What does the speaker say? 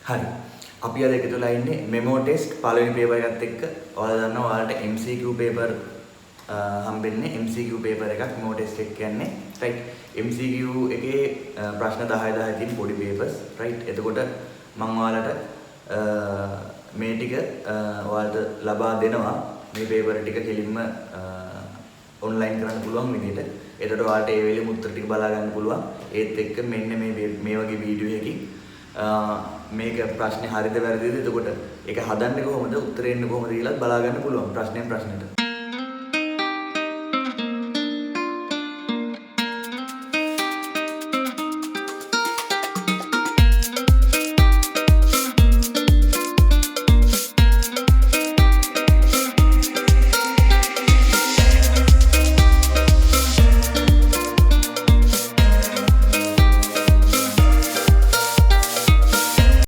හරි. අපි අද එකතුලා ඉන්නේ මෙමෝ ටෙස්ට් පළවෙනි පේපර් එකත් එක්ක. ඔයාලා දන්නවා ඔයාලට MCQ පේපර් හම්බෙන්නේ MCQ පේපර් එකක් මෙමෝ ටෙස්ට් එක කියන්නේ. රයිට්. MCQ එකේ ප්‍රශ්න 10 තියෙන පොඩි පේපර්ස්. රයිට්. එතකොට මම ඔයාලට මේ ටික ඔයාලට ලබා දෙනවා. මේ පේපර් ටික කෙලින්ම ඔන්ලයින් කරන්න පුළුවන් විදිහට. එතකොට ඔයාලට ඒ වෙලෙම උත්තර ටික බලා ගන්න පුළුවන්. ඒත් එක්ක මෙන්න මේ වගේ වීඩියෝ එකකින් මේක ප්‍රශ්නේ හරිද වැරදිද එතකොට ඒක හදන්නේ කොහොමද උත්තරේ එන්නේ කොහොමද කියලා බලා ගන්න පුළුවන් ප්‍රශ්නෙට.